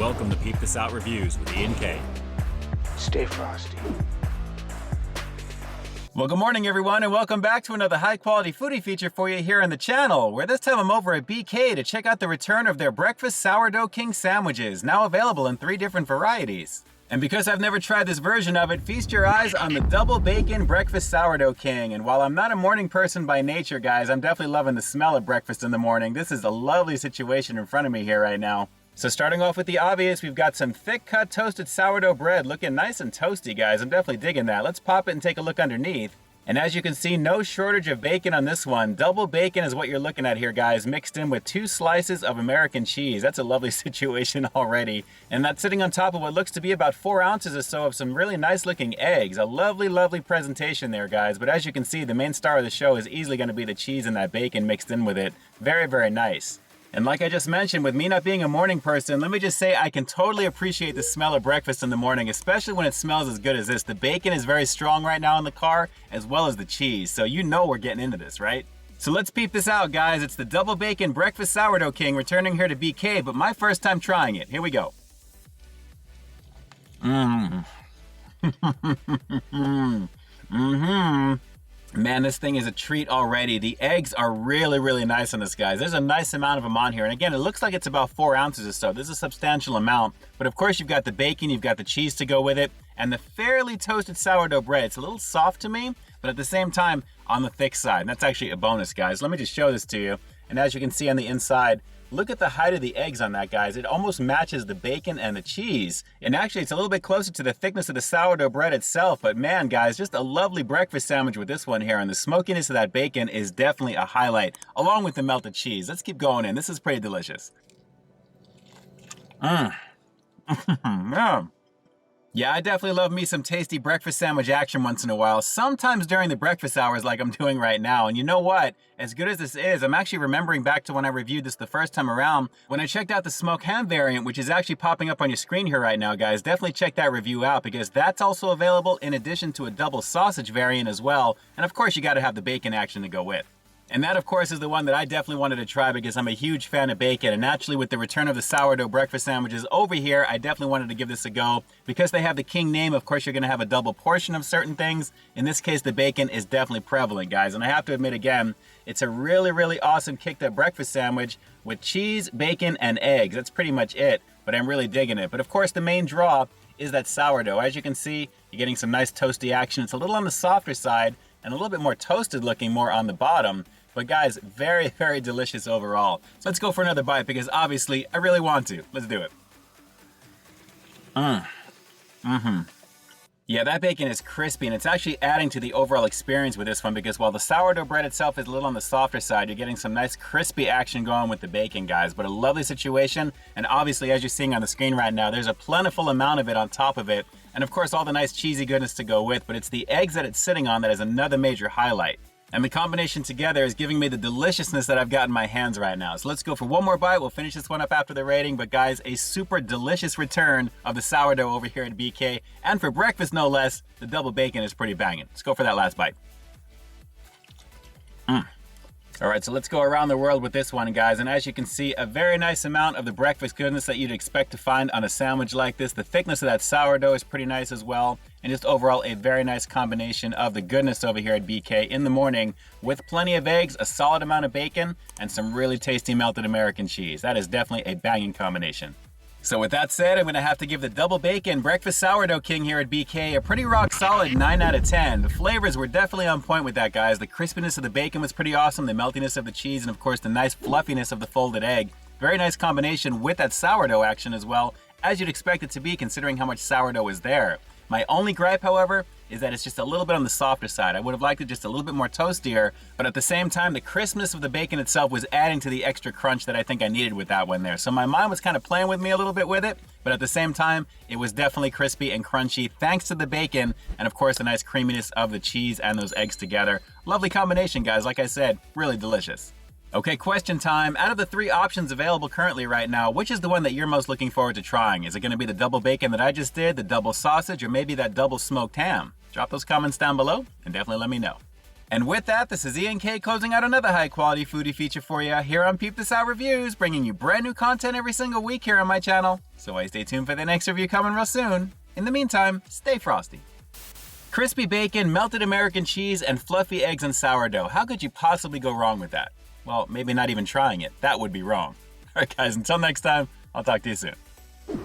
Welcome to Peep This Out Reviews with Ian K. Stay frosty. Well, good morning, everyone, and welcome back to another high-quality foodie feature for you here on the channel, where this time I'm over at BK to check out the return of their Breakfast Sourdough King sandwiches, now available in 3 different varieties. And because I've never tried this version of it, feast your eyes on the Double Bacon Breakfast Sourdough King. And while I'm not a morning person by nature, guys, I'm definitely loving the smell of breakfast in the morning. This is a lovely situation in front of me here right now. So starting off with the obvious, we've got some thick-cut toasted sourdough bread, looking nice and toasty, guys. I'm definitely digging that. Let's pop it and take a look underneath. And as you can see, no shortage of bacon on this one. Double bacon is what you're looking at here, guys, mixed in with 2 slices of American cheese. That's a lovely situation already. And that's sitting on top of what looks to be about 4 ounces or so of some really nice-looking eggs. A lovely, lovely presentation there, guys. But as you can see, the main star of the show is easily going to be the cheese and that bacon mixed in with it. Very, very nice. And like I just mentioned, with me not being a morning person, let me just say I can totally appreciate the smell of breakfast in the morning, especially when it smells as good as this. The bacon is very strong right now in the car, as well as the cheese. So you know we're getting into this, right? So let's peep this out, guys. It's the Double Bacon Breakfast Sourdough King returning here to BK, but my first time trying it. Here we go. Man, this thing is a treat already. The eggs are really, really nice on this, guys. There's a nice amount of them on here. And again, it looks like it's about 4 ounces or so. This is a substantial amount. But of course, you've got the bacon, you've got the cheese to go with it, and the fairly toasted sourdough bread. It's a little soft to me, but at the same time, on the thick side. And that's actually a bonus, guys. Let me just show this to you. And as you can see on the inside, look at the height of the eggs on that, guys. It almost matches the bacon and the cheese. And actually, it's a little bit closer to the thickness of the sourdough bread itself. But man, guys, just a lovely breakfast sandwich with this one here. And the smokiness of that bacon is definitely a highlight, along with the melted cheese. Let's keep going in. This is pretty delicious. Yeah, I definitely love me some tasty breakfast sandwich action once in a while, sometimes during the breakfast hours like I'm doing right now. And you know what? As good as this is, I'm actually remembering back to when I reviewed this the first time around, when I checked out the smoked ham variant, which is actually popping up on your screen here right now, guys. Definitely check that review out because that's also available in addition to a double sausage variant as well. And of course, you got to have the bacon action to go with. And that, of course, is the one that I definitely wanted to try because I'm a huge fan of bacon. And naturally, with the return of the sourdough breakfast sandwiches over here, I definitely wanted to give this a go. Because they have the King name, of course, you're going to have a double portion of certain things. In this case, the bacon is definitely prevalent, guys. And I have to admit, again, it's a really, really awesome kicked-up breakfast sandwich with cheese, bacon, and eggs. That's pretty much it, but I'm really digging it. But, of course, the main draw is that sourdough. As you can see, you're getting some nice toasty action. It's a little on the softer side and a little bit more toasted looking more on the bottom. But guys, very, very delicious overall. So let's go for another bite because obviously I really want to. Let's do it. Yeah, that bacon is crispy and it's actually adding to the overall experience with this one because while the sourdough bread itself is a little on the softer side, you're getting some nice crispy action going with the bacon, guys. But a lovely situation, and obviously as you're seeing on the screen right now, there's a plentiful amount of it on top of it. And of course all the nice cheesy goodness to go with, but it's the eggs that it's sitting on that is another major highlight. And the combination together is giving me the deliciousness that I've got in my hands right now. So let's go for one more bite. We'll finish this one up after the rating. But guys, a super delicious return of the sourdough over here at BK. And for breakfast, no less, the double bacon is pretty banging. Let's go for that last bite. All right, so let's go around the world with this one, guys. And as you can see, a very nice amount of the breakfast goodness that you'd expect to find on a sandwich like this. The thickness of that sourdough is pretty nice as well. And just overall, a very nice combination of the goodness over here at BK in the morning with plenty of eggs, a solid amount of bacon, and some really tasty melted American cheese. That is definitely a banging combination. So with that said, I'm going to have to give the Double Bacon Breakfast Sourdough King here at BK a pretty rock solid 9 out of 10. The flavors were definitely on point with that, guys. The crispiness of the bacon was pretty awesome, the meltiness of the cheese, and of course the nice fluffiness of the folded egg. Very nice combination with that sourdough action as well, as you'd expect it to be considering how much sourdough is there. My only gripe, however, is that it's just a little bit on the softer side. I would have liked it just a little bit more toastier, but at the same time, the crispness of the bacon itself was adding to the extra crunch that I think I needed with that one there. So my mind was kind of playing with me a little bit with it, but at the same time, it was definitely crispy and crunchy thanks to the bacon and of course the nice creaminess of the cheese and those eggs together. Lovely combination, guys. Like I said, really delicious. Okay, question time. Out of the 3 options available currently right now, which is the one that you're most looking forward to trying? Is it going to be the double bacon that I just did, the double sausage, or maybe that double smoked ham? Drop those comments down below and definitely let me know. And with that, this is Ian K closing out another high-quality foodie feature for you here on Peep This Out Reviews, bringing you brand new content every single week here on my channel. So stay tuned for the next review coming real soon. In the meantime, stay frosty. Crispy bacon, melted American cheese, and fluffy eggs and sourdough. How could you possibly go wrong with that? Well, maybe not even trying it. That would be wrong. All right, guys, until next time, I'll talk to you soon.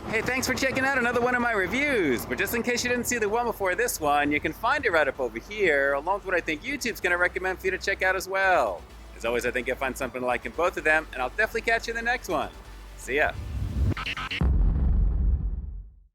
Hey, thanks for checking out another one of my reviews. But just in case you didn't see the one before this one, you can find it right up over here, along with what I think YouTube's going to recommend for you to check out as well. As always, I think you'll find something to like in both of them, and I'll definitely catch you in the next one. See ya.